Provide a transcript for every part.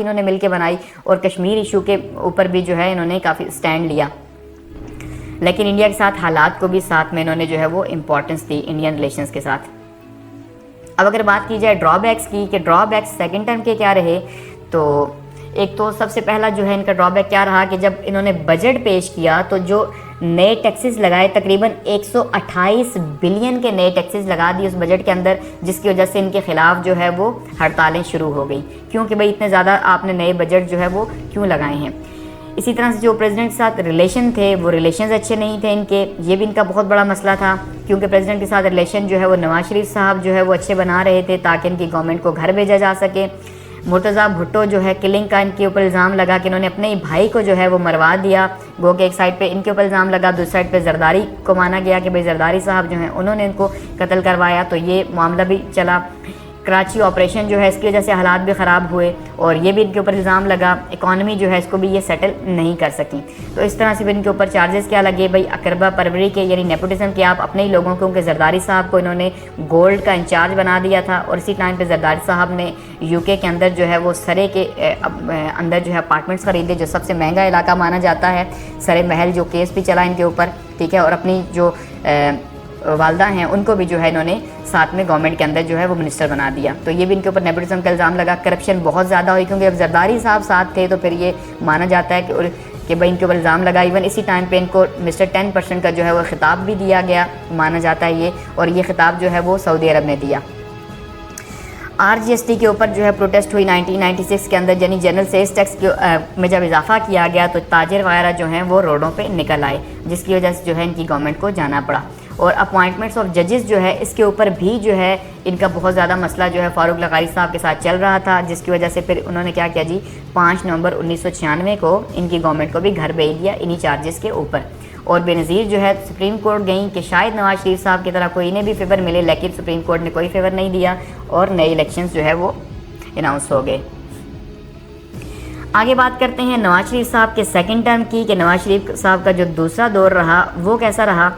इन्होंने मिलकर बनाई और कश्मीर इशू के ऊपर भी जो है इन्होंने काफ़ी स्टैंड लिया, लेकिन इंडिया के साथ हालात को भी साथ में इन्होंने जो है वो इम्पोर्टेंस दी इंडियन रिलेशंस के साथ। अब अगर बात की जाए ड्रॉबैक्स की कि ड्रॉबैक्स सेकंड टर्म के क्या रहे, तो एक तो सबसे पहला जो है इनका ड्रॉबैक क्या रहा कि जब इन्होंने बजट पेश किया तो जो नए टैक्सेस लगाए, तकरीबन 128 बिलियन के नए टैक्सेस लगा दिए उस बजट के अंदर, जिसकी वजह से इनके खिलाफ जो है वो हड़तालें शुरू हो गई, क्योंकि भाई इतने ज़्यादा आपने नए बजट जो है वो क्यों लगाए हैं। इसी तरह से जो प्रेसिडेंट के साथ रिलेशन थे वो रिलेशंस अच्छे नहीं थे इनके, ये भी इनका बहुत बड़ा मसला था, क्योंकि प्रेसिडेंट के साथ रिलेशन जो है वो नवाज शरीफ साहब जो है वो अच्छे बना रहे थे ताकि इनकी गवर्नमेंट को घर भेजा जा सके। मुर्तज़ा भुट्टो जो है किलिंग का इनके ऊपर इल्ज़ाम लगा कि इन्होंने अपने ही भाई को जो है वो मरवा दिया, गो के एक साइड पे इनके ऊपर इल्ज़ाम लगा, दूसरी साइड पे जरदारी को माना गया कि भाई जरदारी साहब जो हैं उन्होंने इनको कत्ल करवाया, तो ये मामला भी चला। कराची ऑपरेशन जो है इसकी वजह से हालात भी ख़राब हुए और ये भी इनके ऊपर इल्ज़ाम लगा, इकॉनमी जो है इसको भी ये सेटल नहीं कर सकी। तो इस तरह से भी इनके ऊपर चार्जेस क्या लगे, भाई अकरबा परवरी के यानी नेपोटिज्म के आप अपने ही लोगों को, क्योंकि जरदारी साहब को इन्होंने गोल्ड का इंचार्ज बना दिया था और इसी टाइम पे जरदारी साहब ने यूके के अंदर जो है वो सरे के अंदर जो है अपार्टमेंट्स ख़रीदे, जो सबसे महंगा इलाका माना जाता है, सरे महल, जो केस भी चला इनके ऊपर, ठीक है। और अपनी जो वालदा हैं उनको भी जो है इन्होंने साथ में गवर्नमेंट के अंदर जो है वो मिनिस्टर बना दिया। तो ये भी इनके ऊपर नेपोटिज्म का इल्ज़ाम लगा। करप्शन बहुत ज़्यादा हुई, क्योंकि अब जरदारी साहब साथ थे तो फिर ये माना जाता है कि भाई इनके ऊपर इल्ज़ाम लगा। इवन इसी टाइम पे इनको मिस्टर 10% का जो है वो खिताब भी दिया गया, माना जाता है ये, और ये खिताब जो है वो सऊदी अरब ने दिया। RGST के ऊपर जो है प्रोटेस्ट हुई 1996 के अंदर, यानी जनरल सेल्स टैक्स में जब इजाफा किया गया तो ताजिर वगैरह जो हैं वो रोडों पे निकल आए, जिसकी वजह से जो है इनकी गवर्नमेंट को जाना पड़ा। और अपॉइंटमेंट्स ऑफ जजेस जो है इसके ऊपर भी जो है इनका बहुत ज़्यादा मसला जो है फारूक लगारी साहब के साथ चल रहा था, जिसकी वजह से फिर उन्होंने क्या किया जी, 5 नवंबर 1996 को इनकी गवर्नमेंट को भी घर भेज दिया इन्हीं चार्जेस के ऊपर। और बेनज़ीर जो है सुप्रीम कोर्ट गई कि शायद नवाज शरीफ साहब की तरह कोई इन्हें भी फेवर मिले, लेकिन सुप्रीम कोर्ट ने कोई फेवर नहीं दिया और नए इलेक्शंस जो है वो अनाउंस हो गए। आगे बात करते हैं नवाज शरीफ साहब के सेकंड टर्म की, कि नवाज शरीफ साहब का जो दूसरा दौर रहा वो कैसा रहा।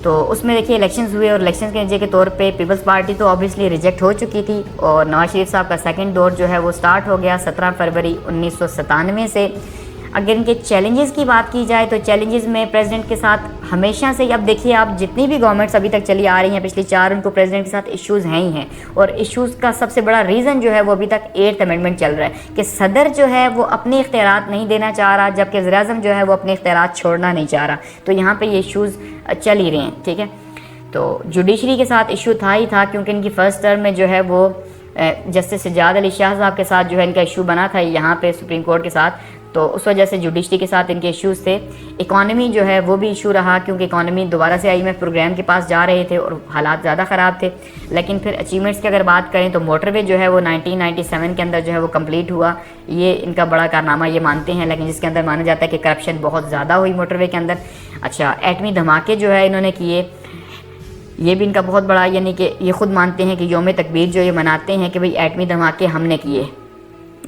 तो उसमें देखिए इलेक्शंस हुए और इलेक्शंस के नतीजे के तौर पे पीपल्स पार्टी तो ऑब्वियसली रिजेक्ट हो चुकी थी और नवाज शरीफ साहब का सेकंड दौर जो है वो स्टार्ट हो गया 17 फरवरी 1997 से। अगर इनके चैलेंजेस की बात की जाए तो चैलेंजेस में प्रेसिडेंट के साथ हमेशा से, अब देखिए आप जितनी भी गवर्नमेंट्स अभी तक चली आ रही हैं पिछली 4, उनको प्रेसिडेंट के साथ इश्यूज़ हैं ही हैं। और इश्यूज़ का सबसे बड़ा रीज़न जो है वो अभी तक 8th अमेंडमेंट चल रहा है कि सदर जो है वो अपने इख्तियारात नहीं देना चाह रहा, जबकि वज़ीर-ए-आज़म जो है वो अपने इख्तियारात छोड़ना नहीं चाह रहा। तो यहाँ पर ये इश्यूज़ चल ही रहे हैं, ठीक है। तो जुडिशरी के साथ इशू था ही था, क्योंकि इनकी फ़र्स्ट टर्म में जो है वो जस्टिस सज्जाद अली शाह साहब के साथ जो है इनका इशू बना था यहाँ पे सुप्रीम कोर्ट के साथ, तो उस वजह से जुडिशरी के साथ इनके इश्यूज़ थे। इकॉनमी जो है वो भी इशू रहा, क्योंकि इकॉनमी दोबारा से IMF प्रोग्राम के पास जा रहे थे और हालात ज़्यादा ख़राब थे। लेकिन फिर अचीवमेंट्स की अगर बात करें तो मोटरवे जो है वो 1997 के अंदर जो है वो कंप्लीट हुआ, ये इनका बड़ा कारनामा ये मानते हैं, लेकिन जिसके अंदर माना जाता है कि करप्शन बहुत ज़्यादा हुई मोटरवे के अंदर। अच्छा, एटमी धमाके जो है इन्होंने किए, ये भी इनका बहुत बड़ा, यानी कि ये ख़ुद मानते हैं कि योम तकबीर जो ये मनाते हैं कि भाई एटमी धमाके हमने किए,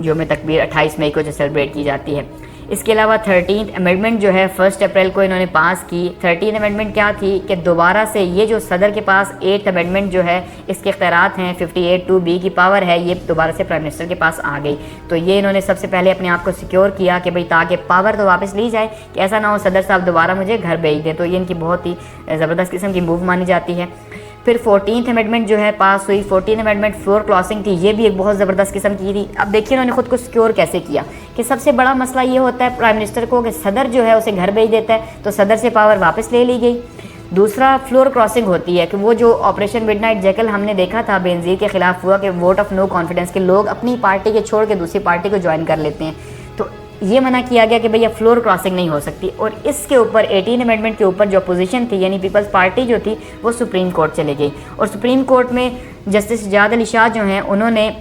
योम तकबीर 28 मई को जो सेलिब्रेट की जाती है। इसके अलावा 13th अमेंडमेंट जो है 1 अप्रैल को इन्होंने पास की। 13th अमेंडमेंट क्या थी कि दोबारा से ये जो सदर के पास 8th अमेंडमेंट जो है इसके इख्तियारात हैं, 58(2)B की पावर है, ये दोबारा से प्राइम मिनिस्टर के पास आ गई। तो ये इन्होंने सबसे पहले अपने आप को सिक्योर किया कि भाई ताकि पावर तो वापस ली जाए, कि ऐसा ना हो सदर साहब दोबारा मुझे घर भेज दें। तो ये इनकी बहुत ही ज़बरदस्त किस्म की मूव मानी जाती है। फिर 14th अमेंडमेंट जो है पास हुई। 14th अमेंडमेंट फ्लोर क्रॉसिंग थी, ये भी एक बहुत ज़बरदस्त किस्म की थी। अब देखिए उन्होंने खुद को सिक्योर कैसे किया, कि सबसे बड़ा मसला ये होता है प्राइम मिनिस्टर को कि सदर जो है उसे घर भेज देता है, तो सदर से पावर वापस ले ली गई। दूसरा फ्लोर क्रॉसिंग होती है कि वो जो ऑपरेशन मिडनाइट जैकल हमने देखा था बेनज़ीर के ख़िलाफ़ हुआ, कि वोट ऑफ नो कॉन्फिडेंस के लोग अपनी पार्टी के छोड़ के दूसरी पार्टी को ज्वाइन कर लेते हैं, तो ये मना किया गया कि भैया फ्लोर क्रॉसिंग नहीं हो सकती। और इसके ऊपर 18 अमेंडमेंट के ऊपर जो अपोजिशन थी यानी पीपल्स पार्टी जो थी वो सुप्रीम कोर्ट चले गई, और सुप्रीम कोर्ट में जस्टिस सज्जाद अली शाह जो हैं उन्होंने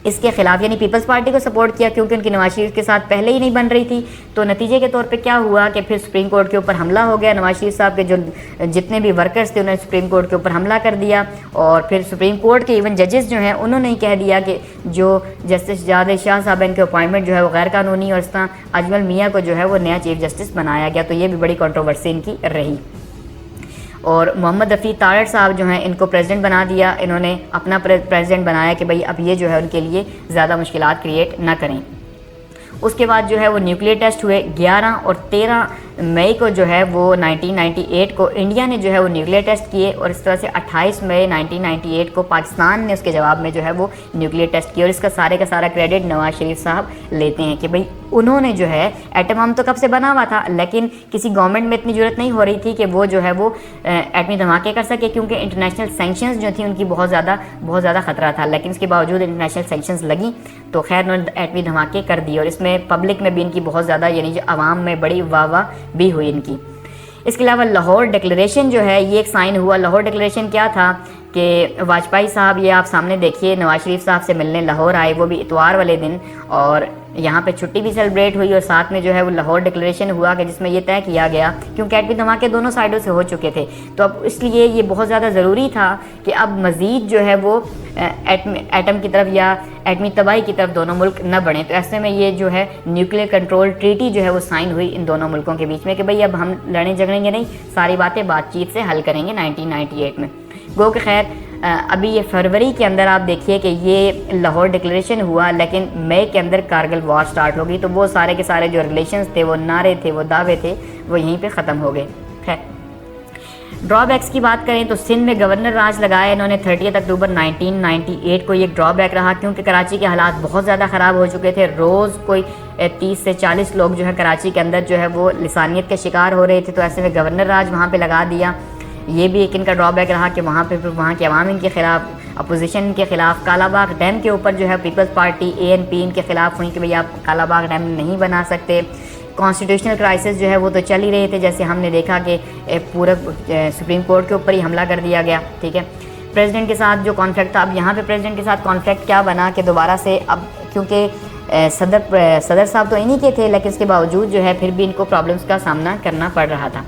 इसके खिलाफ यानी पीपल्स पार्टी को सपोर्ट किया, क्योंकि उनकी नवाज शरीफ के साथ पहले ही नहीं बन रही थी। तो नतीजे के तौर पे क्या हुआ कि फिर सुप्रीम कोर्ट के ऊपर हमला हो गया। नवाज शरीफ साहब के जो जितने भी वर्कर्स थे उन्होंने सुप्रीम कोर्ट के ऊपर हमला कर दिया, और फिर सुप्रीम कोर्ट के इवन जजेस जो हैं उन्होंने ही कह दिया कि जो जस्टिस सज्जाद अली शाह साहब इनके अपॉइंटमेंट जो है वो गैर कानूनी, और इस तरह अजमल मियाँ को जो है वो नया चीफ जस्टिस बनाया गया। तो ये भी बड़ी कंट्रोवर्सी इनकी रही। और मोहम्मद रफ़ी तारड़ साहब जो हैं इनको प्रेसिडेंट बना दिया, इन्होंने अपना प्रेसिडेंट बनाया कि भाई अब ये जो है उनके लिए ज़्यादा मुश्किलात क्रिएट ना करें। उसके बाद जो है वो न्यूक्लियर टेस्ट हुए 11 और 13 मई को जो है वो 1998 को इंडिया ने जो है वो न्यूक्लियर टेस्ट किए, और इस तरह से 28 मई 1998 को पाकिस्तान ने उसके जवाब में जो है वो न्यूक्लियर टेस्ट किया। और इसका सारे का सारा क्रेडिट नवाज शरीफ साहब लेते हैं कि भाई उन्होंने जो है एटम बम तो कब से बना हुआ था, लेकिन किसी गवर्नमेंट में इतनी ज़रूरत नहीं हो रही थी कि वो जो है वो एटमी धमाके कर सके, क्योंकि इंटरनेशनल सैंक्शंस जो थी उनकी बहुत ज़्यादा ख़तरा था। लेकिन इसके बावजूद इंटरनेशनल सैंक्शंस लगी तो खैर उन्होंने एटमी धमाके कर दिए, और इसमें पब्लिक में भी इनकी बहुत ज़्यादा यानी जो आवाम में बड़ी वाह भी हुई इनकी। इसके अलावा लाहौर डिक्लेरेशन जो है ये एक साइन हुआ। लाहौर डिक्लेरेशन क्या था कि वाजपेयी साहब, ये आप सामने देखिए, नवाज शरीफ साहब से मिलने लाहौर आए, वो भी इतवार वाले दिन, और यहाँ पे छुट्टी भी सेलिब्रेट हुई, और साथ में जो है वो लाहौर डिक्लेरेशन हुआ कि जिसमें ये तय किया गया, क्योंकि एटमी धमाके दोनों साइडों से हो चुके थे, तो अब इसलिए ये बहुत ज़्यादा ज़रूरी था कि अब मज़ीद जो है वो एटम की तरफ या एटमी तबाही की तरफ दोनों मुल्क न बढ़ें। तो ऐसे में ये जो है न्यूक्लियर कंट्रोल ट्रीटी जो है वो साइन हुई इन दोनों मुल्कों के बीच में कि भाई अब हम लड़े झगड़ेंगे नहीं, सारी बातें बातचीत से हल करेंगे 1998 में। गो कि खैर अभी ये फरवरी के अंदर आप देखिए कि ये लाहौर डिक्लेरेशन हुआ, लेकिन मई के अंदर कारगिल वॉर स्टार्ट हो गई, तो वो सारे के सारे जो रिलेशंस थे, वो नारे थे, वो दावे थे, वो यहीं पे ख़त्म हो गए। खैर ड्रॉबैक्स की बात करें तो सिंध में गवर्नर राज लगाया इन्होंने 30 अक्टूबर 1998 को। ये एक ड्रॉबैक रहा क्योंकि कराची के हालात बहुत ज़्यादा ख़राब हो चुके थे। रोज़ कोई 30 से 40 लोग जो है कराची के अंदर जो है वो लिसानियत के शिकार हो रहे थे, तो ऐसे में गवर्नर राज वहाँ पर लगा दिया। ये भी एक इनका ड्रॉबैक रहा कि वहाँ पे फिर वहाँ के अवाम इनके ख़िलाफ़, अपोजिशन के ख़िलाफ़, कालाबाग डैम के ऊपर जो है पीपल्स पार्टी ANP इनके ख़िलाफ़ हुई कि भाई आप कालाबाग डैम नहीं बना सकते। कॉन्स्टिट्यूशनल क्राइसिस जो है वो तो चल ही रहे थे, जैसे हमने देखा कि पूरा सुप्रीम कोर्ट के ऊपर ही हमला कर दिया गया। ठीक है, प्रेसिडेंट के साथ जो कॉन्फ्लिक्ट था, अब यहाँ पे प्रेसिडेंट के साथ कॉन्फ्लिक्ट क्या बना कि दोबारा से अब क्योंकि सदर साहब तो इन्हीं के थे, लेकिन इसके बावजूद जो है फिर भी इनको प्रॉब्लम्स का सामना करना पड़ रहा था।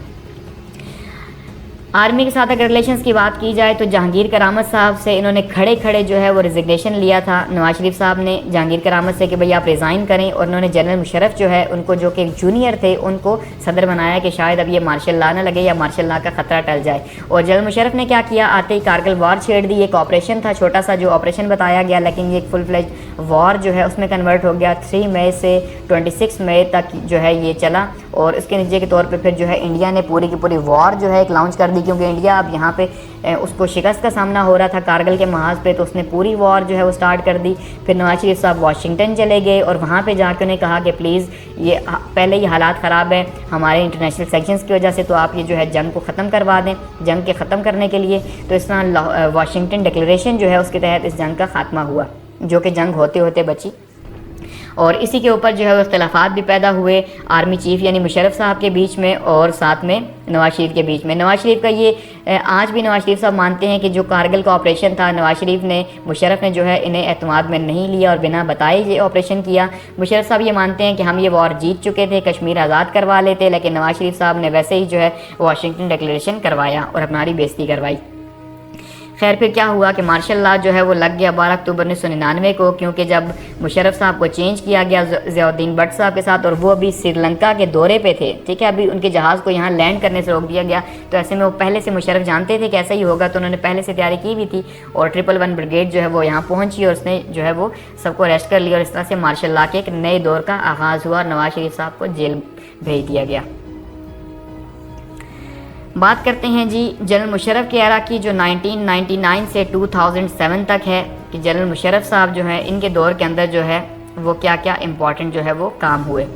आर्मी के साथ अगर रिलेशंस की बात की जाए तो जहांगीर करामत साहब से इन्होंने खड़े खड़े जो है वो रिजिग्नेशन लिया था नवाज शरीफ साहब ने जहांगीर करामत से कि भाई आप रिज़ाइन करें, और उन्होंने जनरल मुशर्रफ जो है उनको, जो कि जूनियर थे, उनको सदर बनाया कि शायद अब ये मार्शल लॉ ना लगे या मार्शल लॉ का ख़तरा टल जाए। और जनरल मुशर्रफ ने क्या किया, आते ही कारगिल वॉर छेड़ दी। एक ऑपरेशन था छोटा सा जो ऑपरेशन बताया गया, लेकिन ये एक फुल फ्लेज वॉर जो है उसमें कन्वर्ट हो गया। 3 मई से 26 मई तक जो है ये चला, और इसके नतीजे के तौर पे फिर जो है इंडिया ने पूरी की पूरी वॉर जो है एक लॉन्च कर दी, क्योंकि इंडिया अब यहाँ पे उसको शिकस्त का सामना हो रहा था कारगिल के महाज पे, तो उसने पूरी वॉर जो है वो स्टार्ट कर दी। फिर नवाज शरीफ साहब वाशिंगटन चले गए और वहाँ पे जाकर उन्हें कहा कि प्लीज़ ये पहले ये हालात ख़राब है हमारे इंटरनेशनल सैंक्शंस की वजह से, तो आप ये जो है जंग को ख़त्म करवा दें। जंग के ख़त्म करने के लिए तो इस तरह वाशिंगटन डिक्लेरेशन जो है उसके तहत इस जंग का खात्मा हुआ, जो कि जंग होते होते बची। और इसी के ऊपर जो है इख्तलाफात भी पैदा हुए आर्मी चीफ यानी मुशर्रफ साहब के बीच में और साथ में नवाज शरीफ के बीच में। नवाज शरीफ का ये आज भी नवाज शरीफ साहब मानते हैं कि जो कारगिल का ऑपरेशन था, नवाज शरीफ ने, मुशर्रफ ने जो है इन्हें एतमाद में नहीं लिया और बिना बताए ये ऑपरेशन किया। मुशर्रफ साहब ये मानते हैं कि हम ये वॉर जीत चुके थे, कश्मीर आज़ाद करवा लेते, लेकिन नवाज शरीफ साहब ने वैसे ही जो है वाशिंगटन डिक्लेरेशन करवाया और हमारी बेइज्जती करवाई। खैर फिर क्या हुआ कि मार्शल लॉ जो है वो लग गया 12 अक्टूबर 1999 को, क्योंकि जब मुशर्रफ साहब को चेंज किया गया ज़ियाउद्दीन भट्ट साहब के साथ, और वो अभी श्रीलंका के दौरे पे थे। ठीक है, अभी उनके जहाज़ को यहाँ लैंड करने से रोक दिया गया, तो ऐसे में वो पहले से मुशर्रफ जानते थे कि ऐसा ही होगा, तो उन्होंने पहले से तैयारी की भी थी। और 111 ब्रिगेड जो है वो यहाँ पहुँची और उसने जो है वो सबको अरेस्ट कर लिया, और इस तरह से मार्शल लॉ के एक नए दौर का आगाज़ हुआ और नवाज शरीफ साहब को जेल भेज दिया गया। बात करते हैं जी जनरल मुशर्रफ के एरा की, जो 1999 से 2007 तक है, कि जनरल मुशर्रफ साहब जो है इनके दौर के अंदर जो है वो क्या क्या इम्पोर्टेंट जो है वो काम हुए।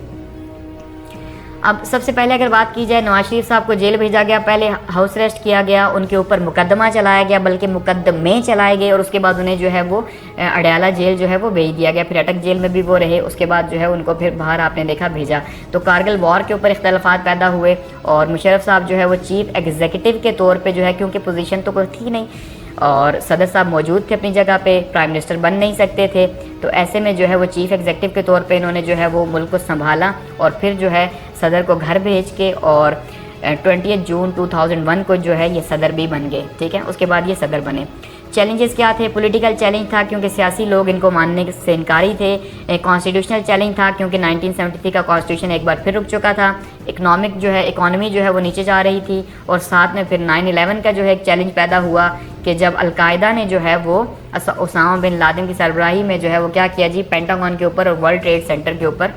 अब सबसे पहले अगर बात की जाए, नवाज शरीफ साहब को जेल भेजा गया, पहले हाउस अरेस्ट किया गया, उनके ऊपर मुकदमा चलाया गया, बल्कि मुकदमे चलाए गए, और उसके बाद उन्हें जो है वो अडयाला जेल जो है वो भेज दिया गया। फिर अटक जेल में भी वो रहे, उसके बाद जो है उनको फिर बाहर आपने देखा भेजा। तो कारगिल वॉर के ऊपर इख्तलाफात पैदा हुए, और मुशर्रफ साहब जो है वो चीफ एग्जीक्यूटिव के तौर पर जो है, क्योंकि पोजीशन तो कोई थी नहीं और सदर साहब मौजूद थे अपनी जगह पे, प्राइम मिनिस्टर बन नहीं सकते थे, तो ऐसे में जो है वो चीफ एग्जीक्यूटिव के तौर पे इन्होंने जो है वो मुल्क को संभाला, और फिर जो है सदर को घर भेज के, और 20 जून 2001 को जो है ये सदर भी बन गए। ठीक है, उसके बाद ये सदर बने। चैलेंजेस क्या थे? पॉलिटिकल चैलेंज था, क्योंकि सियासी लोग इनको मानने से इनकारी थे। कॉन्स्टिट्यूशनल चैलेंज था, क्योंकि 1973 का कॉन्स्टिट्यूशन एक बार फिर रुक चुका था। इकोनॉमिक जो है, इकॉनमी जो है वो नीचे जा रही थी, और साथ में फिर 9/11 का जो है एक चैलेंज पैदा हुआ कि जब अलकायदा ने जो है वो उसामा बिन लादेन की सरबराही में जो है वो क्या किया जी, पेंटागन के ऊपर और वर्ल्ड ट्रेड सेंटर के ऊपर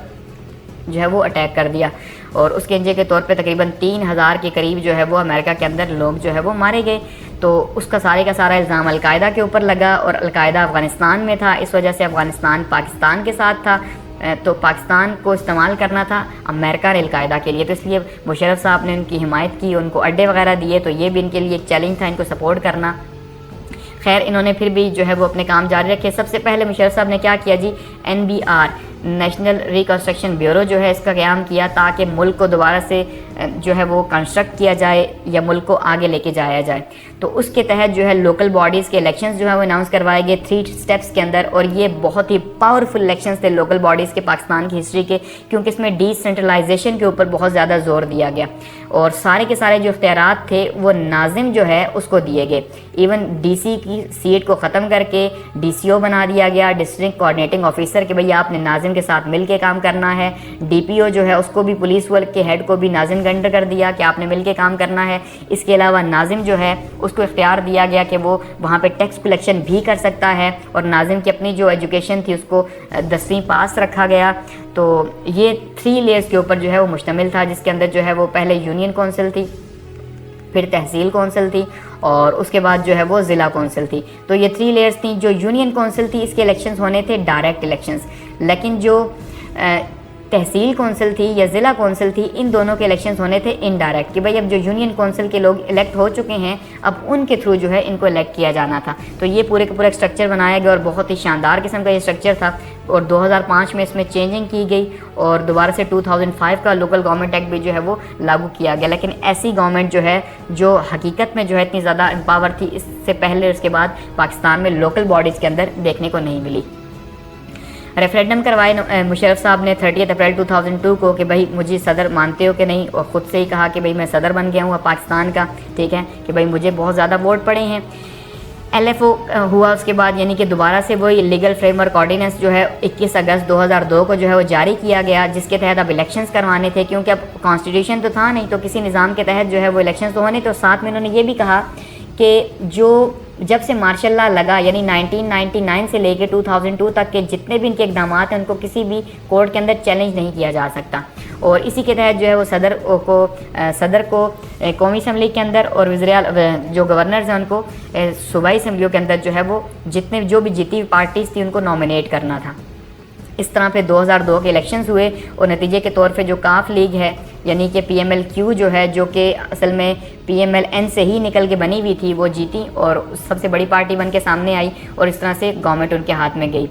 जो है वो अटैक कर दिया और उसके नतीजे के तौर पे तकरीबन 3000 के करीब जो है वो अमेरिका के अंदर लोग जो है वो मारे गए। तो उसका सारे का सारा इल्ज़ाम अलकायदा के ऊपर लगा और अलकायदा अफ़गानिस्तान में था, इस वजह से अफ़गानिस्तान पाकिस्तान के साथ था, तो पाकिस्तान को इस्तेमाल करना था अमेरिका ने अलकायदा के लिए, तो इसलिए मुशर्रफ साहब ने उनकी हिमायत की, उनको अड्डे वगैरह दिए, तो ये भी इनके लिए एक चैलेंज था इनको सपोर्ट करना। खैर इन्होंने फिर भी जो है वो अपने काम जारी रखे। सबसे पहले मुशर्रफ साहब ने क्या किया जी, NBR नेशनल रिकन्स्ट्रक्शन ब्यूरो जो है इसका क़याम किया ताकि मुल्क को दोबारा से जो है वो कंस्ट्रक्ट किया जाए या मुल्क को आगे लेके जाया जाए। तो उसके तहत जो है लोकल बॉडीज़ के इलेक्शंस जो है वो अनाउंस करवाए गए 3 स्टेप्स के अंदर, और ये बहुत ही पावरफुल इलेक्शंस थे लोकल बॉडीज़ के पाकिस्तान की हिस्ट्री के, क्योंकि इसमें डिसेंट्रलाइजेशन के ऊपर बहुत ज़्यादा जोर दिया गया और सारे के सारे जो इख्तियारात थे वो नाजिम जो है उसको दिए गए। इवन DC की सीट को ख़त्म करके DCO बना दिया गया, डिस्ट्रिक्ट कोऑर्डिनेटिंग ऑफिसर, कि भैया आपने नाजिम के साथ मिल के काम करना है। DPO जो है उसको भी, पुलिस वर्क के हेड को भी नाजिम के अंडर कर दिया कि आपने मिल के काम करना है। इसके अलावा नाजिम जो है उसको इख्तियार दिया गया कि वो वहाँ पे टैक्स कलेक्शन भी कर सकता है, और नाजिम की अपनी जो एजुकेशन थी उसको 10वीं पास रखा गया। तो ये 3 लेयर्स के ऊपर जो है वो मुश्तमिल था, जिसके अंदर जो है वो पहले यूनियन कौंसिल थी, फिर तहसील कौंसिल थी और उसके बाद जो है वो ज़िला कौंसिल थी। तो ये 3 लेयर्स थी। जो यूनियन कौंसिल थी इसके इलेक्शंस होने थे डायरेक्ट इलेक्शंस, लेकिन जो तहसील कौंसिल थी या ज़िला कौंसिल थी, इन दोनों के इलेक्शंस होने थे इनडायरेक्ट, कि भाई अब जो यूनियन कौंसिल के लोग इलेक्ट हो चुके हैं अब उनके थ्रू जो है इनको इलेक्ट किया जाना था। तो ये पूरे का पूरा स्ट्रक्चर बनाया गया और बहुत ही शानदार किस्म का ये स्ट्रक्चर था, और 2005 में इसमें चेंजिंग की गई और दोबारा से 2005 का लोकल गवर्नमेंट एक्ट भी जो है वो लागू किया गया। लेकिन ऐसी गवर्नमेंट जो है जो हकीकत में जो है इतनी ज़्यादा एम्पावर थी, इससे पहले और इसके बाद पाकिस्तान में लोकल बॉडीज़ के अंदर देखने को नहीं मिली। रेफरेंडम करवाए मुशर्रफ साहब ने 30 अप्रैल 2002 को कि भाई मुझे सदर मानते हो कि नहीं, और ख़ुद से ही कहा कि भाई मैं सदर बन गया हूँ पाकिस्तान का, ठीक है, कि भाई मुझे बहुत ज़्यादा वोट पड़े हैं। LFO हुआ उसके बाद, यानी कि दोबारा से वही लीगल फ्रेमवर्क ऑर्डिनेंस जो है 21 अगस्त 2002 को जो है वो जारी किया गया, जिसके तहत अब इलेक्शंस करवाने थे, क्योंकि अब कॉन्स्टिट्यूशन तो था नहीं, तो किसी निज़ाम के तहत जो है वो इलेक्शंस तो होने। तो साथ में उन्होंने ये भी कहा कि जो जब से मार्शल लॉ लगा, यानी 1999 से लेकर 2002 तक के जितने भी इनके इकदाम हैं उनको किसी भी कोर्ट के अंदर चैलेंज नहीं किया जा सकता, और इसी के तहत जो है वो सदर को कौमी असम्बली के अंदर और वज़ीर जो गवर्नर्स हैं उनको सूबाई असम्बलियों के अंदर जो है वो जितने जो भी जीती पार्टीज़ थी उनको नॉमिनेट करना था। इस तरह पे 2002 के इलेक्शंस हुए और नतीजे के तौर पे जो काफ लीग है, यानी कि PMLQ जो है, जो कि असल में PMLN से ही निकल के बनी हुई थी, वो जीती और सबसे बड़ी पार्टी बन के सामने आई, और इस तरह से गवर्नमेंट उनके हाथ में गई।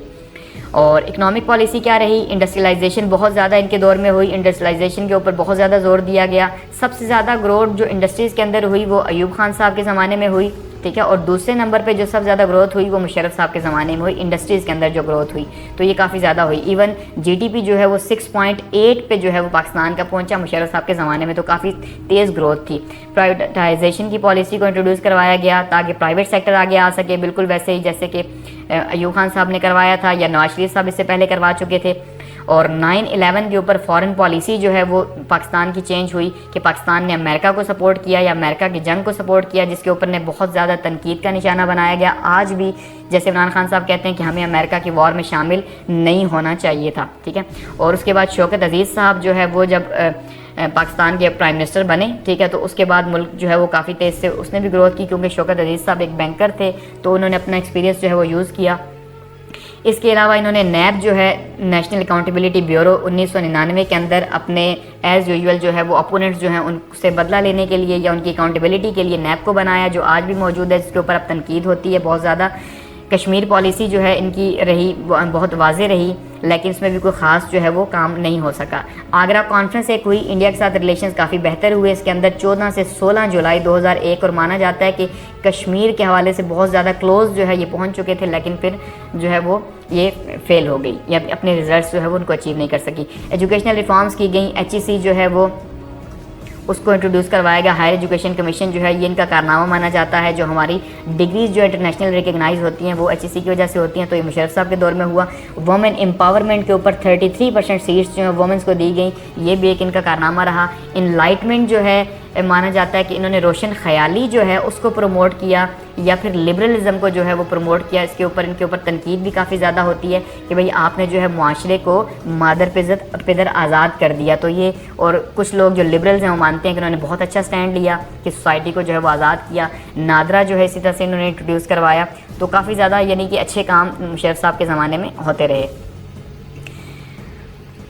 और इकनॉमिक पॉलिसी क्या रही, इंडस्ट्रियलाइजेशन बहुत ज़्यादा इनके दौर में हुई, इंडस्ट्रियलाइजेशन के ऊपर बहुत ज़्यादा जोर दिया गया। सबसे ज़्यादा ग्रोथ जो इंडस्ट्रीज़ के अंदर हुई वो अयूब खान साहब के ज़माने में हुई, ठीक है, और दूसरे नंबर पे जो सबसे ज़्यादा ग्रोथ हुई वो मुशर्रफ साहब के ज़माने में हुई, इंडस्ट्रीज़ के अंदर जो ग्रोथ हुई तो ये काफ़ी ज़्यादा हुई। इवन GDP जो है वो 6.8 पे जो है वो पाकिस्तान का पहुंचा, मुशर्रफ साहब के ज़माने में तो काफ़ी तेज़ ग्रोथ थी। प्राइवेटाइजेशन की पॉलिसी को इंट्रोड्यूस करवाया गया ताकि प्राइवेट सेक्टर आगे आ सके, बिल्कुल वैसे ही जैसे कि अयूब खान साहब ने करवाया था या नवाज शरीफ साहब इससे पहले करवा चुके थे। और 9/11 के ऊपर फॉरेन पॉलिसी जो है वो पाकिस्तान की चेंज हुई कि पाकिस्तान ने अमेरिका को सपोर्ट किया या अमेरिका की जंग को सपोर्ट किया, जिसके ऊपर ने बहुत ज़्यादा तनकीद का निशाना बनाया गया। आज भी जैसे इमरान खान साहब कहते हैं कि हमें अमेरिका की वॉर में शामिल नहीं होना चाहिए था, ठीक है। और उसके बाद शौकत अजीज़ साहब जो है वो जब पाकिस्तान के प्राइम मिनिस्टर बने, ठीक है, तो उसके बाद मुल्क जो है वो काफ़ी तेज़ से उसने भी ग्रोथ की, क्योंकि शौकत अजीज़ साहब एक बैंकर थे तो उन्होंने अपना एक्सपीरियंस जो है वो यूज़ किया। इसके अलावा इन्होंने नैब जो है नेशनल अकाउंटेबिलिटी ब्यूरो 1999 के अंदर अपने एज़ यूजुअल जो है वो अपोनेंट्स जो हैं उनसे बदला लेने के लिए या उनकी अकाउंटेबिलिटी के लिए नैब को बनाया, जो आज भी मौजूद है, जिसके ऊपर अब तनकीद होती है बहुत ज़्यादा। कश्मीर पॉलिसी जो है इनकी रही बहुत वाज़े रही, लेकिन इसमें भी कोई ख़ास जो है वो काम नहीं हो सका। आगरा कॉन्फ्रेंस एक हुई, इंडिया के साथ रिलेशंस काफ़ी बेहतर हुए। इसके अंदर 14 से 16 जुलाई 2001, और माना जाता है कि कश्मीर के हवाले से बहुत ज़्यादा क्लोज जो है ये पहुंच चुके थे, लेकिन फिर जो है वो ये फेल हो गई या अपने रिजल्ट्स जो है वो उनको अचीव नहीं कर सकी। एजुकेशनल रिफॉर्म्स की गई, HEC जो है वो उसको इंट्रोड्यूस करवाया गया। हायर एजुकेशन कमीशन जो है ये इनका कारनामा माना जाता है। जो हमारी डिग्रीज जो इंटरनेशनल रिकग्नाइज होती हैं वो HEC की वजह से होती हैं, तो ये मुशर्रफ साहब के दौर में हुआ। वुमेन एम्पावरमेंट के ऊपर 33% सीट्स जो हैं वुमेंस को दी गई, ये भी एक इनका कारनामा रहा। इनलाइटमेंट जो है माना जाता है कि इन्होंने रोशन ख़याली जो है उसको प्रमोट किया या फिर लिबरलिज़म को जो है वो प्रमोट किया। इसके ऊपर इनके ऊपर तनकीद भी काफ़ी ज़्यादा होती है कि भाई आपने जो है मुआशरे को मादर पिदर आज़ाद कर दिया। तो ये, और कुछ लोग जो लिबरल्स हैं वो मानते हैं कि उन्होंने बहुत अच्छा स्टैंड लिया कि सोसाइटी को जो है वो आज़ाद किया। नादरा जो है इसी तरह से इन्होंने इंट्रोड्यूस करवाया। तो काफ़ी ज़्यादा यानी कि अच्छे काम मुशर्रफ साहब के ज़माने में होते रहे।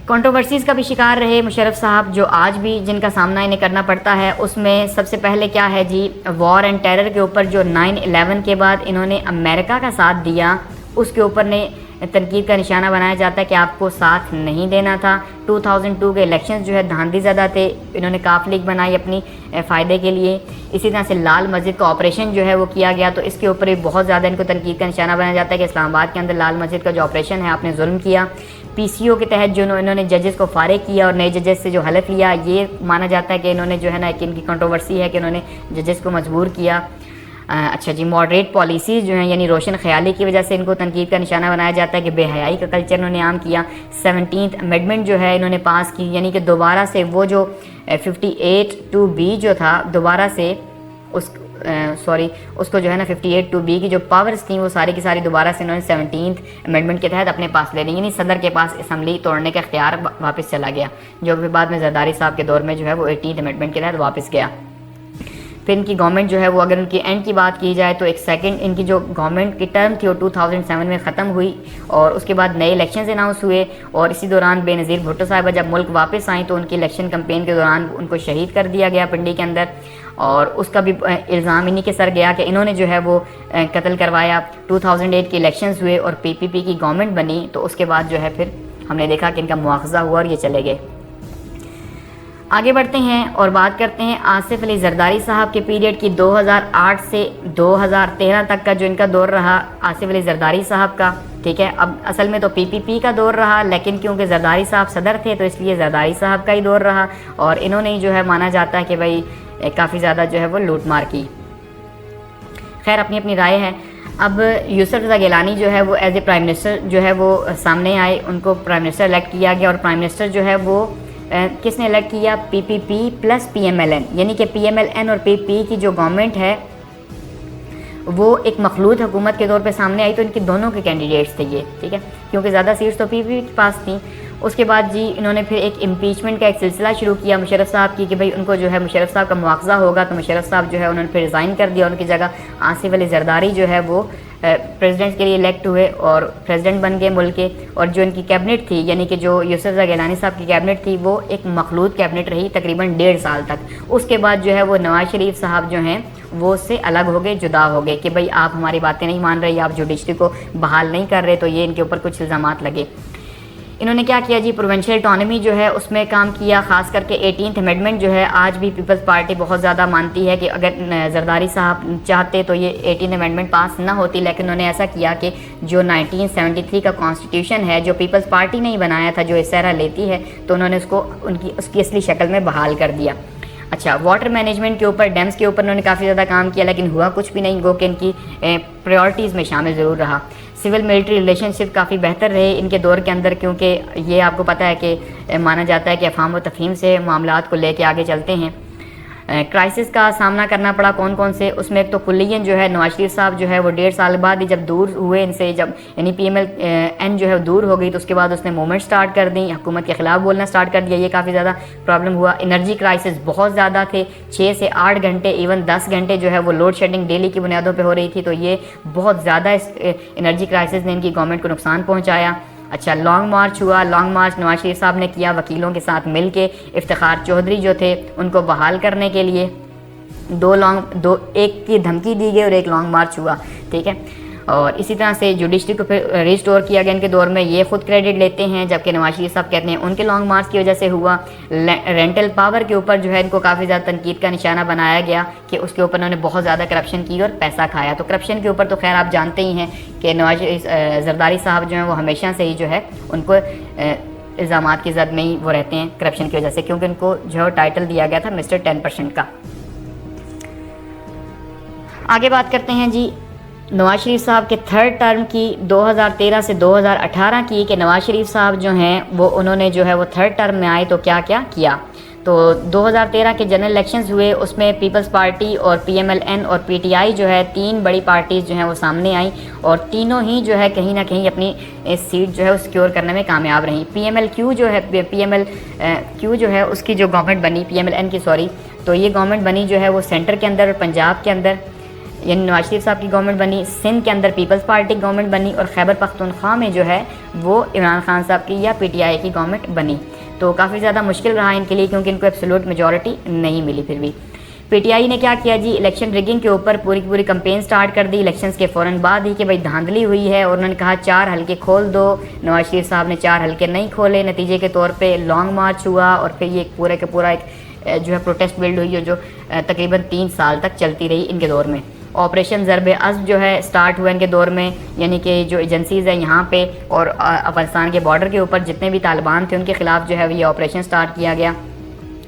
कंट्रोवर्सीज़ का भी शिकार रहे मुशर्रफ साहब, जो आज भी जिनका सामना इन्हें करना पड़ता है। उसमें सबसे पहले क्या है जी, वॉर एंड टेरर के ऊपर जो 9/11 के बाद इन्होंने अमेरिका का साथ दिया, उसके ऊपर ने तनकीद का निशाना बनाया जाता है कि आपको साथ नहीं देना था। 2002 के इलेक्शंस जो है धांधली ज़्यादा थे, इन्होंने काफ लीग बनाई अपनी फ़ायदे के लिए। इसी तरह से लाल मस्जिद का ऑपरेशन जो है वो किया गया, तो इसके ऊपर भी बहुत ज़्यादा इनको तनकीद का निशाना बनाया जाता है कि इस्लामाबाद के अंदर लाल मस्जिद का जो ऑपरेशन है आपने जुल्म किया। PCO के तहत जो इन्होंने जजेस को फारिग किया और नए जजेस से जो हलफ लिया, ये माना जाता है कि इन्होंने जो है ना, कि इनकी कंट्रोवर्सी है कि इन्होंने जजेस को मजबूर किया। अच्छा जी, मॉडरेट पॉलिसीज़ जो हैं यानी रोशन ख़याली की वजह से इनको तनकीद का निशाना बनाया जाता है कि बेहयाई का कल्चर इन्होंने आम किया। 17th अमेंडमेंट जो है इन्होंने पास की, यानी कि दोबारा से वो जो 58(2)B जो था दोबारा से उसको जो है ना 58(2)B की जो पावर्स थी वो सारी की सारी दोबारा से इन्होंने 17th अमेंडमेंट के तहत अपने पास ले ली, यानी सदर के पास असम्बली तोड़ने का इख्तियार वापस चला गया, जो फिर बाद में जरदारी साहब के दौर में जो है वो 18th अमेंडमेंट के तहत वापस गया। फिर इनकी गवर्नमेंट जो है वो, अगर उनकी एंड की बात की जाए तो एक सेकंड इनकी जो गवर्नमेंट की टर्म थी वो 2007 में ख़त्म हुई और उसके बाद नए इलेक्शंस अनाउंस हुए। और इसी दौरान बेनज़ीर भुट्टो साहिबा जब मुल्क वापस आई तो उनकी इलेक्शन कैंपेन के दौरान उनको शहीद कर दिया गया पिंडी के अंदर, और उसका भी इल्ज़ाम इन्हीं के सर गया कि इन्होंने जो है वो कत्ल करवाया। 2008 के इलेक्शंस हुए और PPP की गवर्नमेंट बनी, तो उसके बाद जो है फिर हमने देखा कि इनका मुआवजा हुआ और ये चले गए। आगे बढ़ते हैं और बात करते हैं आसिफ अली जरदारी साहब के पीरियड की। 2008 से 2013 तक का जो इनका दौर रहा आसिफ अली जरदारी साहब का, ठीक है। अब असल में तो PPP का दौर रहा, लेकिन क्योंकि जरदारी साहब सदर थे तो इसलिए जरदारी साहब का ही दौर रहा, और इन्होंने ही जो है माना जाता है कि भाई काफ़ी ज़्यादा जो है वो लूट मार की। खैर, अपनी अपनी राय है। अब यूसुफ रज़ा गिलानी जो है वो एज ए प्राइम मिनिस्टर जो है वो सामने आए, उनको प्राइम मिनिस्टर इलेक्ट किया गया, और प्राइम मिनिस्टर जो है वो किसने इलेक्ट किया, PPP प्लस PMLN, यानी कि PMLN और PP की जो गवर्नमेंट है वो एक मखलूत हुकूमत के तौर पे सामने आई। तो इनके दोनों के कैंडिडेट्स थे ये, ठीक है, क्योंकि ज़्यादा सीट्स तो PPP के पास थी। उसके बाद जी इन्होंने फिर एक इम्पीचमेंट का एक सिलसिला शुरू किया मुशर्रफ साहब की कि भाई उनको जो है मुशर्रफ साहब का मुआवजा होगा, तो मुशर्रफ साहब जो है उन्होंने फिर रिज़ाइन कर दिया, उनकी जगह आसिफ अली जरदारी जो है वो प्रेसिडेंट के लिए इलेक्ट हुए और प्रेसिडेंट बन गए मुल्क के। और जो इनकी कैबिनेट थी, यानी कि जो यूसुफ रज़ा गिलानी साहब की कैबिनेट थी, वो एक मखलूत कैबिनेट रही तकरीबन 1.5 साल तक। उसके बाद जो है वो नवाज शरीफ साहब जो हैं वो उससे अलग हो गए, जुदा हो गए कि भाई आप हमारी बातें नहीं मान रहे, आप जुडिशरी को बहाल नहीं कर रहे, तो ये इनके ऊपर कुछ इल्ज़ामात लगे। इन्होंने क्या किया जी, प्रोविंशियल ऑटोनॉमी जो है उसमें काम किया, ख़ास करके 18th अमेंडमेंट जो है आज भी पीपल्स पार्टी बहुत ज़्यादा मानती है कि अगर जरदारी साहब चाहते तो ये 18th अमेंडमेंट पास ना होती, लेकिन उन्होंने ऐसा किया कि जो 1973 का कॉन्स्टिट्यूशन है जो पीपल्स पार्टी ने ही बनाया था, जो इस तरह लेती है, तो उन्होंने उसको उसकी असली शक्ल में बहाल कर दिया। अच्छा, वाटर मैनेजमेंट के ऊपर, डैम्स के ऊपर उन्होंने काफ़ी ज़्यादा काम किया, लेकिन हुआ कुछ भी नहीं, गो कि इनकी प्रायोरिटीज़ में शामिल ज़रूर रहा। सिविल मिलिट्री रिलेशनशिप काफ़ी बेहतर रहे इनके दौर के अंदर, क्योंकि ये आपको पता है कि माना जाता है कि अफ़हाम व तफ़हीम से मामलात को लेके आगे चलते हैं। क्राइसिस का सामना करना पड़ा कौन कौन से, उसमें एक तो कुल्लियन जो है नवाज शरीफ साहब जो है वो 1.5 साल बाद ही जब दूर हुए इनसे, जब यानी PMLN जो है दूर हो गई, तो उसके बाद उसने मूवमेंट स्टार्ट कर दी, हुकूमत के ख़िलाफ़ बोलना स्टार्ट कर दिया, ये काफ़ी ज़्यादा प्रॉब्लम हुआ। एनर्जी क्राइसिस बहुत ज़्यादा थे, 6 से 8 घंटे इवन 10 घंटे जो है वो लोड शेडिंग डेली की बुनियादों पर हो रही थी, तो ये बहुत ज़्यादा इस एनर्जी क्राइसिस ने इनकी गवर्नमेंट को नुकसान पहुँचाया। अच्छा, लॉन्ग मार्च हुआ, लॉन्ग मार्च नवाज शरीफ साहब ने किया वकीलों के साथ मिल के। इफ्तिखार चौधरी जो थे उनको बहाल करने के लिए एक की धमकी दी गई और एक लॉन्ग मार्च हुआ, ठीक है। और इसी तरह से जुडिशरी को फिर रिस्टोर किया गया इनके दौर में, ये खुद क्रेडिट लेते हैं, जबकि नवाज शरीफ साहब कहते हैं उनके लॉन्ग मार्च की वजह से हुआ। रेंटल पावर के ऊपर जो है इनको काफ़ी ज़्यादा तनकीद का निशाना बनाया गया कि उसके ऊपर उन्होंने बहुत ज़्यादा करप्शन की और पैसा खाया। तो करप्शन के ऊपर तो खैर आप जानते ही हैं कि नवाज जरदारी साहब जो हैं वो हमेशा से ही जो है उनको इल्ज़ामात की जद में ही वो रहते हैं करप्शन की वजह से, क्योंकि उनको जो है टाइटल दिया गया था मिस्टर 10% का। आगे बात करते हैं जी नवाज शरीफ साहब के थर्ड टर्म की, 2013 से 2018 की, कि नवाज शरीफ साहब जो हैं वो उन्होंने जो है वो थर्ड टर्म में आए तो क्या क्या किया। तो 2013 के जनरल इलेक्शंस हुए, उसमें पीपल्स पार्टी और PMLN और PTI जो है, तीन बड़ी पार्टीज़ जो हैं वो सामने आई और तीनों ही जो है कहीं ना कहीं अपनी सीट जो है वो सिक्योर करने में कामयाब रही। PMLQ जो है उसकी जो गवर्नमेंट बनी, PMLN की सॉरी, तो ये गवर्नमेंट बनी जो है वो सेंटर के अंदर और पंजाब के अंदर यानी नवाज शरीफ साहब की गवर्नमेंट बनी, सिंध के अंदर पीपल्स पार्टी की गवर्नमेंट बनी और खैबर पख्तूनख्वा में जो है वो इमरान खान साहब की या PTI की गवर्नमेंट बनी। तो काफ़ी ज़्यादा मुश्किल रहा इनके लिए क्योंकि इनको एब्सोल्यूट मेजॉरिटी नहीं मिली। फिर भी PTI ने क्या किया जी, इलेक्शन रिगिंग के ऊपर पूरी की पूरी कंपेन स्टार्ट कर दी इलेक्शंस के फ़ौरन बाद ही कि भाई धांधली हुई है, और उन्होंने कहा 4 हल्के खोल दो। नवाज शरीफ साहब ने 4 हल्के नहीं खोले, नतीजे के तौर पे लॉन्ग मार्च हुआ और फिर ये पूरा का पूरा एक जो है प्रोटेस्ट बिल्ड हुई जो तकरीबन 3 साल तक चलती रही इनके दौर में। ऑपरेशन ज़रब-ए-अज़्ब जो है स्टार्ट हुआ इनके दौर में, यानी कि जो एजेंसीज़ हैं यहाँ पे और अफगानिस्तान के बॉर्डर के ऊपर जितने भी तालिबान थे उनके ख़िलाफ़ जो है ये ऑपरेशन स्टार्ट किया गया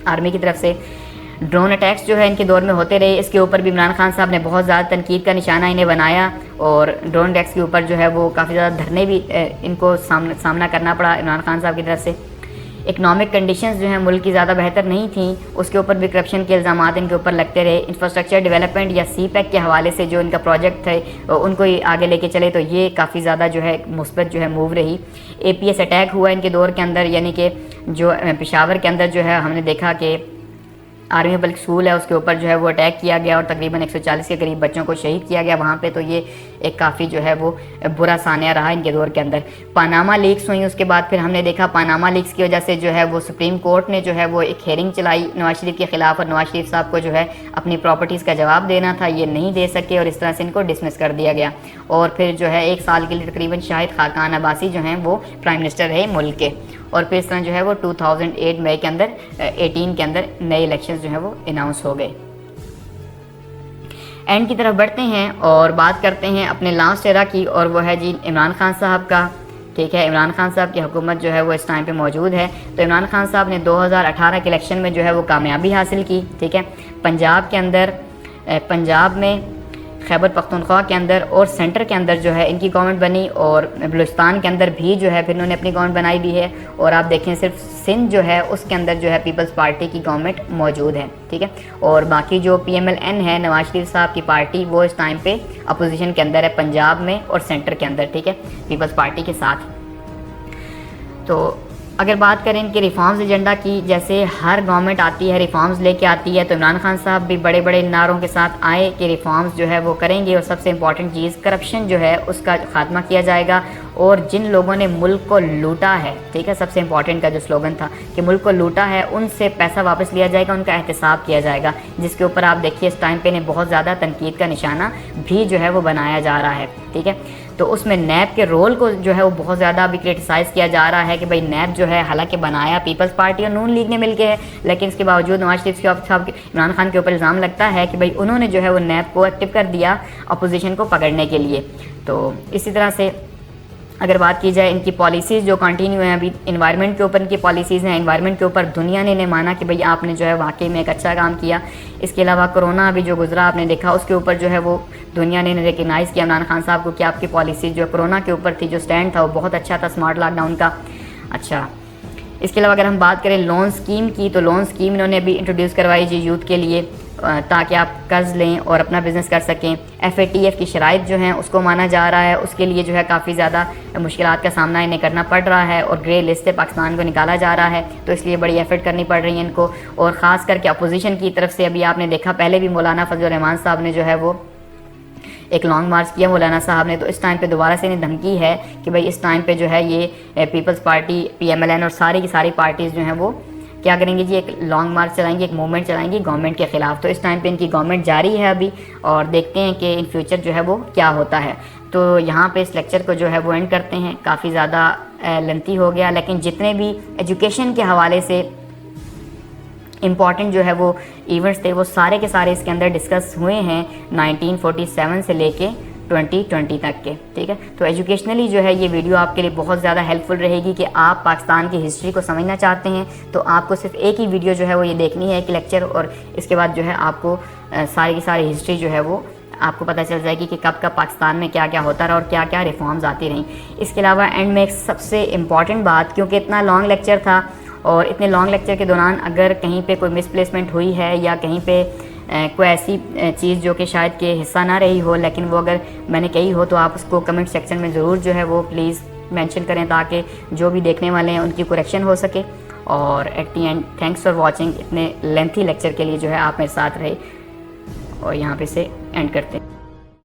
आर्मी की तरफ से। ड्रोन अटैक्स जो है इनके दौर में होते रहे, इसके ऊपर भी इमरान खान साहब ने बहुत ज़्यादा तनकीद का निशाना इन्हें बनाया और ड्रोन अटैक्स के ऊपर जो है वो काफ़ी ज़्यादा धरने भी इनको सामना करना पड़ा इमरान खान साहब की तरफ से। इकनॉमिक कंडीशंस जो हैं मुल्क की ज़्यादा बेहतर नहीं थी, उसके ऊपर भी करप्शन के इल्ज़ामात इनके ऊपर लगते रहे। इंफ्रास्ट्रक्चर डेवलपमेंट या CPEC के हवाले से जो इनका प्रोजेक्ट थे उनको ही आगे लेके चले, तो ये काफ़ी ज़्यादा जो है मुस्बत जो है मूव रही। APS अटैक हुआ इनके दौर के अंदर, यानी कि जो पेशावर के अंदर जो है हमने देखा कि आर्मी पब्लिक स्कूल है उसके ऊपर जो है वो अटैक किया गया और तकरीबन 140 के करीब बच्चों को शहीद किया गया वहाँ पे। तो ये एक काफ़ी जो है वो बुरा सानिया रहा इनके दौर के अंदर। पानामा लीक्स हुई, उसके बाद फिर हमने देखा पानामा लीक्स की वजह से जो है वो सुप्रीम कोर्ट ने जो है वो एक हेयरिंग चलाई नवाज शरीफ के ख़िलाफ़ और नवाज शरीफ साहब को जो है अपनी प्रॉपर्टीज़ का जवाब देना था, ये नहीं दे सके और इस तरह से इनको डिसमिस कर दिया गया। और फिर जो है 1 साल के लिए तकरीबन शाहिद खाकान अब्बासी जो हैं वो प्राइम मिनिस्टर रहे मुल्क के, और फिर इस तरह जो है वो 2008 मई के अंदर 18 के अंदर नए इलेक्शंस जो है वो अनाउंस हो गए। एंड की तरफ बढ़ते हैं और बात करते हैं अपने लास्ट एरा की, और वो है जी इमरान खान साहब का। ठीक है, इमरान खान साहब की हुकूमत जो है वो इस टाइम पे मौजूद है। तो इमरान खान साहब ने 2018 के इलेक्शन में जो है वो कामयाबी हासिल की। ठीक है, पंजाब के अंदर, पंजाब में, खैबर पख्तूनख्वा के अंदर और सेंटर के अंदर जो है इनकी गवर्नमेंट बनी, और बलूचिस्तान के अंदर भी जो है फिर इन्होंने अपनी गवर्नमेंट बनाई भी है। और आप देखें सिर्फ सिंध जो है उसके अंदर जो है पीपल्स पार्टी की गवर्नमेंट मौजूद है। ठीक है, और बाकी जो PMLN है नवाज शरीफ साहब की पार्टी, वो इस टाइम पे अपोजिशन के अंदर है पंजाब में और सेंटर के अंदर। ठीक है, पीपल्स पार्टी के साथ। तो अगर बात करें इनके रिफॉर्म्स एजेंडा की, जैसे हर गवर्नमेंट आती है रिफॉर्म्स लेके आती है, तो इमरान खान साहब भी बड़े बड़े नारों के साथ आए कि रिफॉर्म्स जो है वो करेंगे और सबसे इम्पॉर्टेंट चीज़ करप्शन जो है उसका खात्मा किया जाएगा, और जिन लोगों ने मुल्क को लूटा है, ठीक है, सबसे इम्पॉर्टेंट का जो स्लोगन था कि मुल्क को लूटा है उनसे पैसा वापस लिया जाएगा, उनका एहतसाब किया जाएगा, जिसके ऊपर आप देखिए इस टाइम पे इन्हें बहुत ज़्यादा तनकीद का निशाना भी जो है वो बनाया जा रहा है। ठीक है, तो उसमें नैब के रोल को जो है वो बहुत ज़्यादा अभी क्रिटिसाइज़ किया जा रहा है कि भाई नैब जो है हालांकि बनाया पीपल्स पार्टी और नून लीग ने मिलकर है, लेकिन इसके बावजूद नवाज शरीफ साहब इमरान खान के ऊपर इल्ज़ाम लगता है कि भाई उन्होंने जो है वो नैब को एक्टिव कर दिया अपोजिशन को पकड़ने के लिए। तो इसी तरह से अगर बात की जाए इनकी पॉलिसीज़ जो कंटिन्यू हैं, अभी इन्वायरमेंट के ऊपर इनकी पॉलिसीज़ हैं, इन्वायरमेंट के ऊपर दुनिया ने इन्हें माना कि भाई आपने जो है वाकई में एक अच्छा काम किया। इसके अलावा कोरोना अभी जो गुजरा आपने देखा, उसके ऊपर जो है वो दुनिया ने रिकगनाइज़ किया इमरान खान साहब को कि आपकी पॉलिसी जो कोरोना के ऊपर थी, जो स्टैंड था वो बहुत अच्छा था, स्मार्ट लॉकडाउन का। अच्छा, इसके अलावा अगर हम बात करें लोन स्कीम की, तो लोन स्कीम इन्होंने अभी इंट्रोड्यूस करवाई जी यूथ के लिए, ताकि आप कर्ज़ लें और अपना बिज़नेस कर सकें। FATF की शराइत जो हैं उसको माना जा रहा है, उसके लिए जो है काफ़ी ज़्यादा मुश्किलात का सामना इन्हें करना पड़ रहा है, और ग्रे लिस्ट से पाकिस्तान को निकाला जा रहा है, तो इसलिए बड़ी एफर्ट करनी पड़ रही है इनको। और ख़ास करके अपोजिशन की तरफ से अभी आपने देखा, पहले भी मौलाना फजल रहमान साहब ने जो है वो एक लॉन्ग मार्च किया मौलाना साहब ने, तो इस टाइम पे दोबारा से इन्हें धमकी है कि भाई इस टाइम पे जो है ये पीपल्स पार्टी, PMLN और सारी की सारी पार्टीज़ जो हैं वो क्या करेंगी जी, एक लॉन्ग मार्च चलाएंगी, एक मूवमेंट चलाएंगी गवर्नमेंट के ख़िलाफ़। तो इस टाइम पे इनकी गवर्नमेंट जारी है अभी, और देखते हैं कि इन फ्यूचर जो है वो क्या होता है। तो यहाँ पे इस लेक्चर को जो है वो एंड करते हैं, काफ़ी ज़्यादा लेंथी हो गया, लेकिन जितने भी एजुकेशन के हवाले से इम्पॉर्टेंट जो है वो इवेंट्स थे वो सारे के सारे इसके अंदर डिस्कस हुए हैं 1947 से लेके 2020 तक के। ठीक है, तो एजुकेशनली जो है ये वीडियो आपके लिए बहुत ज़्यादा हेल्पफुल रहेगी कि आप पाकिस्तान की हिस्ट्री को समझना चाहते हैं तो आपको सिर्फ एक ही वीडियो जो है वो ये देखनी है, एक लेक्चर, और इसके बाद जो है आपको सारी की सारी हिस्ट्री जो है वो आपको पता चल जाएगी कि कब कब पाकिस्तान में क्या क्या होता रहा और क्या क्या रिफॉर्म्स आती रहीं। इसके अलावा एंड में एक सबसे इम्पॉर्टेंट बात, क्योंकि इतना लॉन्ग लेक्चर था और इतने लॉन्ग लेक्चर के दौरान अगर कहीं पे कोई मिसप्लेसमेंट हुई है या कहीं पे कोई ऐसी चीज़ जो कि शायद के हिस्सा ना रही हो लेकिन वो अगर मैंने कही हो तो आप उसको कमेंट सेक्शन में ज़रूर जो है वो प्लीज़ मेंशन करें ताकि जो भी देखने वाले हैं उनकी करेक्शन हो सके। और at the and thanks for watching, इतने लेंथी लेक्चर के लिए जो है आप मेरे साथ रहे और यहाँ पे से एंड करते हैं।